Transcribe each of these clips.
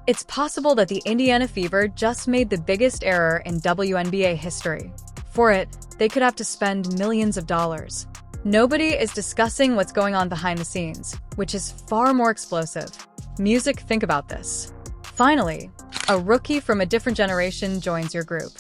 It's possible that the Indiana Fever just made the biggest error in WNBA history. For it, they could have to spend millions of dollars. Nobody is discussing what's going on behind the scenes, which is far more explosive. Music, think about this. Finally, a rookie from a different generation joins your group.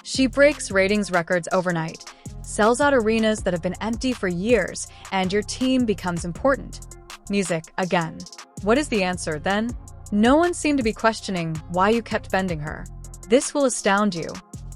She breaks ratings records overnight, sells out arenas that have been empty for years, and your team becomes important. Music, again. What is the answer, then? No one seemed to be questioning why you kept bending her. This will astound you.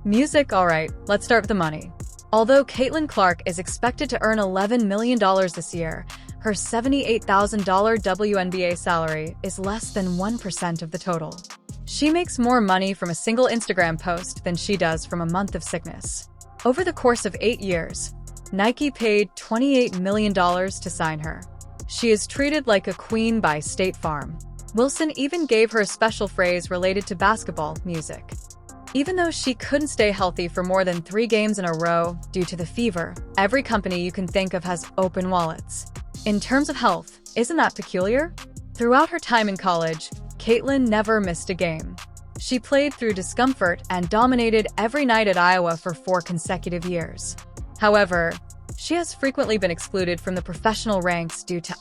Music, alright, let's start with the money. Although Caitlin Clark is expected to earn $11 million this year, her $78,000 WNBA salary is less than 1% of the total. She makes more money from a single Instagram post than she does from a month of sickness. Over the course of 8 years, Nike paid $28 million to sign her. She is treated like a queen by State Farm. Wilson even gave her a special phrase related to basketball music. Even though she couldn't stay healthy for more than 3 games in a row due to the fever, every company you can think of has open wallets. In terms of health, isn't that peculiar? Throughout her time in college, Caitlin never missed a game. She played through discomfort and dominated every night at Iowa for 4 consecutive years. However, she has frequently been excluded from the professional ranks due to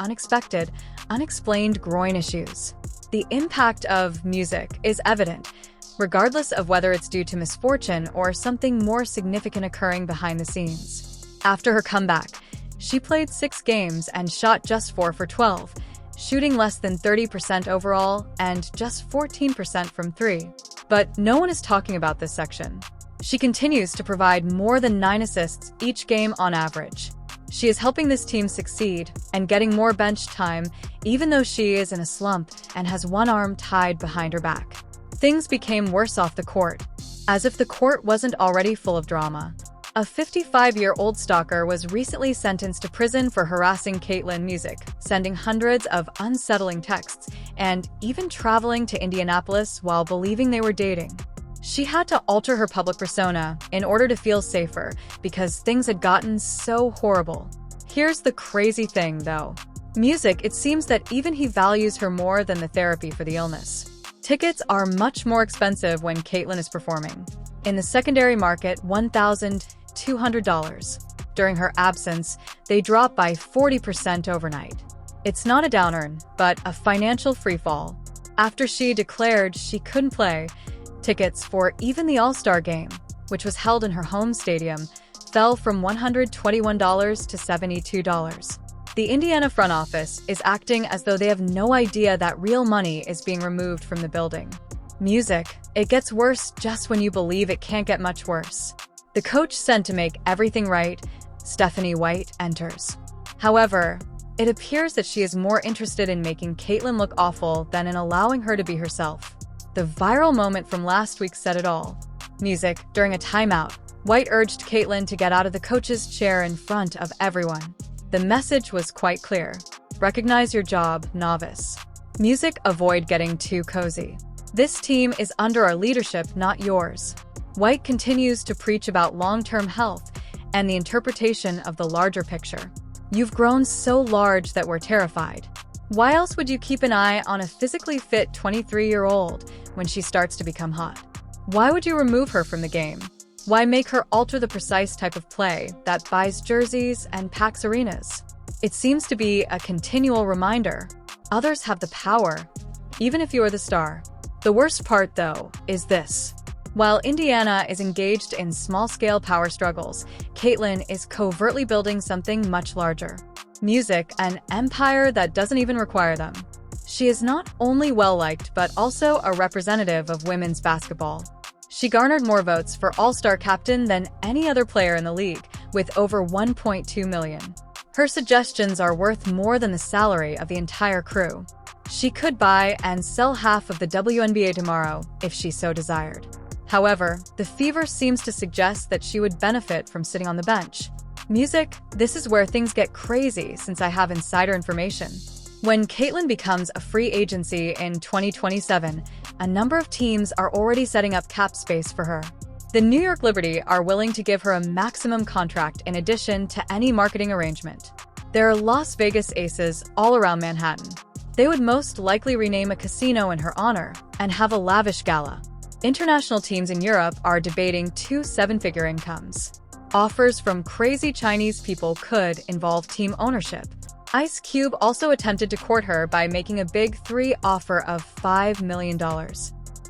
unexplained groin issues. The impact of music is evident, regardless of whether it's due to misfortune or something more significant occurring behind the scenes. After her comeback, she played 6 games and shot just 4 for 12, shooting less than 30% overall and just 14% from 3. But no one is talking about this section. She continues to provide more than 9 assists each game on average. She is helping this team succeed and getting more bench time, even though she is in a slump and has one arm tied behind her back. Things became worse off the court, as if the court wasn't already full of drama. A 55-year-old stalker was recently sentenced to prison for harassing Caitlin Music, sending hundreds of unsettling texts, and even traveling to Indianapolis while believing they were dating. She had to alter her public persona in order to feel safer because things had gotten so horrible. Here's the crazy thing, though. Music, it seems that even he values her more than the therapy for the illness. Tickets are much more expensive when Caitlin is performing. In the secondary market, $1,200. During her absence, they drop by 40% overnight. It's not a downturn, but a financial freefall. After she declared she couldn't play, tickets for even the All-Star game, which was held in her home stadium, fell from $121 to $72. The Indiana front office is acting as though they have no idea that real money is being removed from the building. Music, it gets worse just when you believe it can't get much worse. The coach sent to make everything right, Stephanie White, enters. However, it appears that she is more interested in making Caitlin look awful than in allowing her to be herself. The viral moment from last week said it all. Music, during a timeout, White urged Caitlin to get out of the coach's chair in front of everyone. The message was quite clear. Recognize your job, novice. Music, avoid getting too cozy. This team is under our leadership, not yours. White continues to preach about long-term health and the interpretation of the larger picture. You've grown so large that we're terrified. Why else would you keep an eye on a physically fit 23-year-old when she starts to become hot? Why would you remove her from the game? Why make her alter the precise type of play that buys jerseys and packs arenas? It seems to be a continual reminder. Others have the power, even if you are the star. The worst part, though, is this. While Indiana is engaged in small-scale power struggles, Caitlin is covertly building something much larger. Music, an empire that doesn't even require them. She is not only well-liked but also a representative of women's basketball. She garnered more votes for All-Star Captain than any other player in the league, with over 1.2 million. Her suggestions are worth more than the salary of the entire crew. She could buy and sell half of the WNBA tomorrow if she so desired. However, the Fever seems to suggest that she would benefit from sitting on the bench. Music, this is where things get crazy since I have insider information. When Caitlin becomes a free agency in 2027, a number of teams are already setting up cap space for her. The New York Liberty are willing to give her a maximum contract in addition to any marketing arrangement. There are Las Vegas aces all around Manhattan. They would most likely rename a casino in her honor and have a lavish gala. International teams in Europe are debating 2 seven-figure incomes. Offers from crazy Chinese people could involve team ownership. Ice Cube also attempted to court her by making a big 3 offer of $5 million.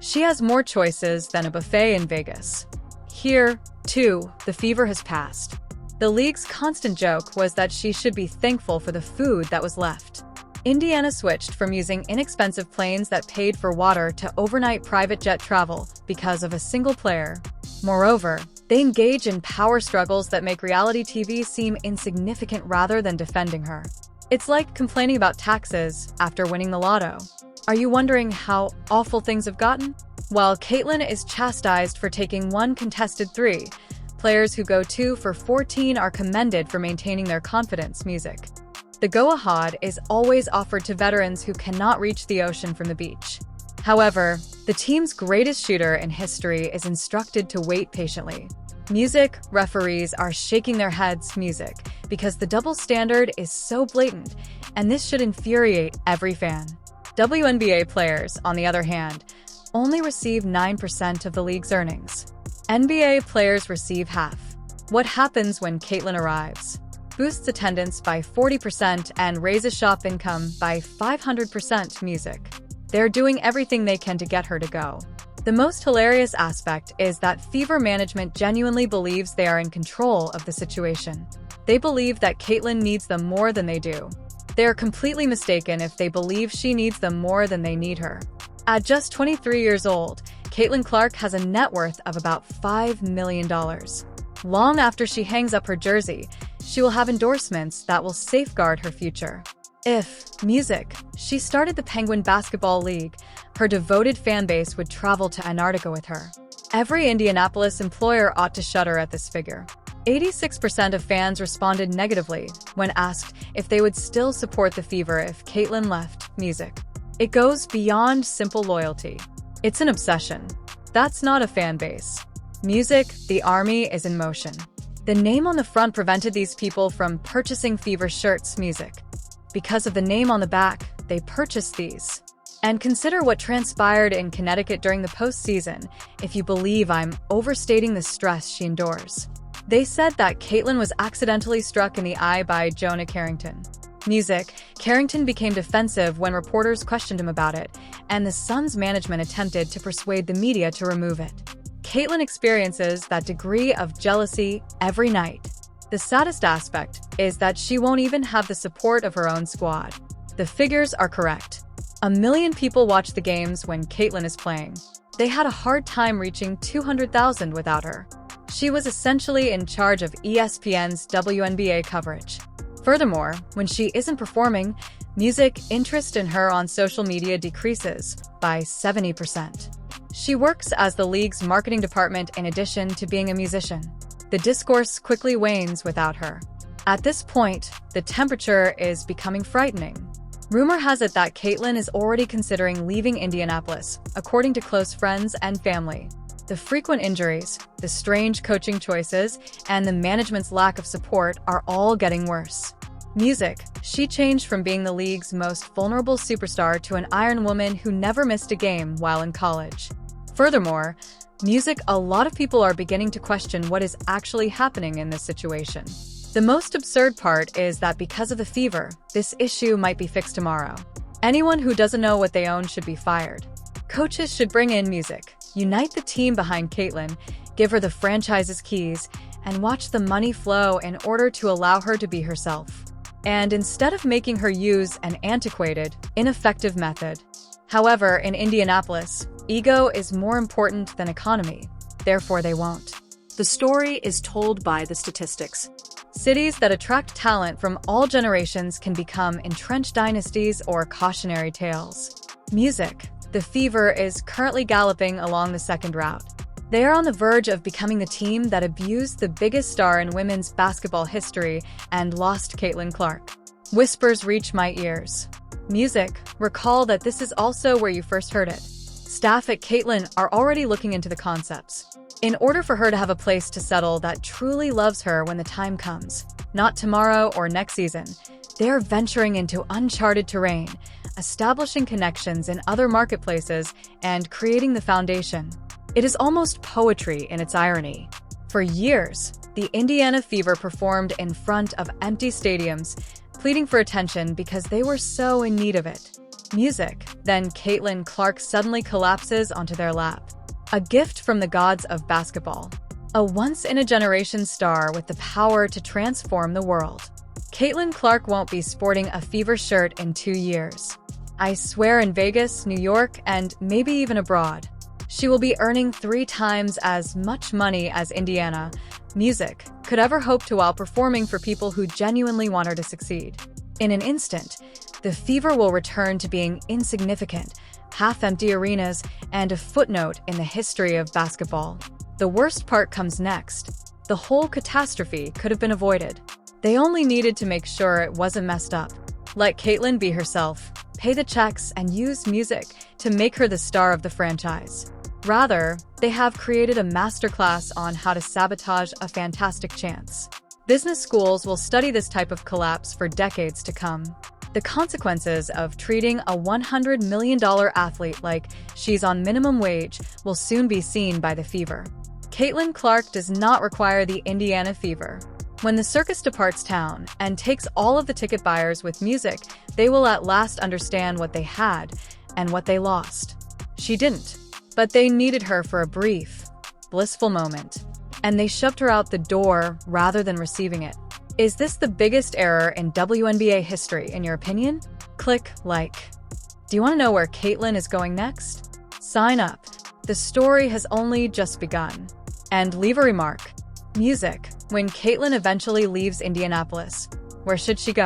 She has more choices than a buffet in Vegas. Here, too, the fever has passed. The league's constant joke was that she should be thankful for the food that was left. Indiana switched from using inexpensive planes that paid for water to overnight private jet travel because of a single player. Moreover, they engage in power struggles that make reality TV seem insignificant rather than defending her. It's like complaining about taxes after winning the lotto. Are you wondering how awful things have gotten? While Caitlyn is chastised for taking 1 contested 3, players who go 2 for 14 are commended for maintaining their confidence. Music. The go-ahead is always offered to veterans who cannot reach the ocean from the beach. However, the team's greatest shooter in history is instructed to wait patiently. Music. Referees are shaking their heads. Music, because the double standard is so blatant, and this should infuriate every fan. WNBA players, on the other hand, only receive 9% of the league's earnings. NBA players receive half. What happens when Caitlyn arrives? Boosts attendance by 40% and raises shop income by 500%. Music. They're doing everything they can to get her to go. The most hilarious aspect is that Fever management genuinely believes they are in control of the situation. They believe that Caitlyn needs them more than they do. They are completely mistaken if they believe she needs them more than they need her. At just 23 years old, Caitlyn Clark has a net worth of about $5 million. Long after she hangs up her jersey, she will have endorsements that will safeguard her future. If music, she started the Penguin Basketball League, her devoted fan base would travel to Antarctica with her. Every Indianapolis employer ought to shudder at this figure. 86% of fans responded negatively when asked if they would still support the Fever if Caitlyn left. Music. It goes beyond simple loyalty. It's an obsession. That's not a fan base. Music. The army is in motion. The name on the front prevented these people from purchasing Fever shirts. Music. Because of the name on the back, they purchased these. And consider what transpired in Connecticut during the postseason, if you believe I'm overstating the stress she endures. They said that Caitlyn was accidentally struck in the eye by Jonah Carrington. Music. Carrington became defensive when reporters questioned him about it, and the Suns' management attempted to persuade the media to remove it. Caitlyn experiences that degree of jealousy every night. The saddest aspect is that she won't even have the support of her own squad. The figures are correct. 1 million people watch the games when Caitlyn is playing. They had a hard time reaching 200,000 without her. She was essentially in charge of ESPN's WNBA coverage. Furthermore, when she isn't performing, music interest in her on social media decreases by 70%. She works as the league's marketing department in addition to being a musician. The discourse quickly wanes without her. At this point, the temperature is becoming frightening. Rumor has it that Caitlyn is already considering leaving Indianapolis, according to close friends and family. The frequent injuries, the strange coaching choices, and the management's lack of support are all getting worse. Music. She changed from being the league's most vulnerable superstar to an iron woman who never missed a game while in college. Furthermore, music. A lot of people are beginning to question what is actually happening in this situation. The most absurd part is that because of the Fever, this issue might be fixed tomorrow. Anyone who doesn't know what they own should be fired. Coaches should bring in music, unite the team behind Caitlyn, give her the franchise's keys, and watch the money flow in order to allow her to be herself. And instead of making her use an antiquated, ineffective method. However, in Indianapolis, ego is more important than economy, therefore they won't. The story is told by the statistics. Cities that attract talent from all generations can become entrenched dynasties or cautionary tales. Music. The Fever is currently galloping along the second route. They are on the verge of becoming the team that abused the biggest star in women's basketball history and lost Caitlyn Clark. Whispers reach my ears. Music. Recall that this is also where you first heard it. Staff at Caitlyn are already looking into the concepts. In order for her to have a place to settle that truly loves her when the time comes, not tomorrow or next season, They're venturing into uncharted terrain, establishing connections in other marketplaces, and creating the foundation. It is almost poetry in its irony. For years, the Indiana Fever performed in front of empty stadiums, pleading for attention because they were so in need of it. Music. Then Caitlin Clark suddenly collapses onto their lap. A gift from the gods of basketball. A once-in-a-generation star with the power to transform the world. Caitlin Clark won't be sporting a Fever shirt in 2 years. I swear, in Vegas, New York, and maybe even abroad. She will be earning 3 times as much money as Indiana Music could ever hope to, while performing for people who genuinely want her to succeed. In an instant, the Fever will return to being insignificant, half-empty arenas, and a footnote in the history of basketball. The worst part comes next. The whole catastrophe could have been avoided. They only needed to make sure it wasn't messed up. Let Caitlin be herself, pay the checks, and use music to make her the star of the franchise. Rather, they have created a masterclass on how to sabotage a fantastic chance. Business schools will study this type of collapse for decades to come. The consequences of treating a $100 million athlete like she's on minimum wage will soon be seen by the Fever. Caitlin Clark does not require the Indiana Fever. When the circus departs town and takes all of the ticket buyers with music, they will at last understand what they had and what they lost. She didn't, but they needed her for a brief, blissful moment, and they shoved her out the door rather than receiving it. Is this the biggest error in WNBA history, in your opinion? Click like. Do you want to know where Caitlin is going next? Sign up. The story has only just begun. And leave a remark. Music. When Caitlin eventually leaves Indianapolis, where should she go?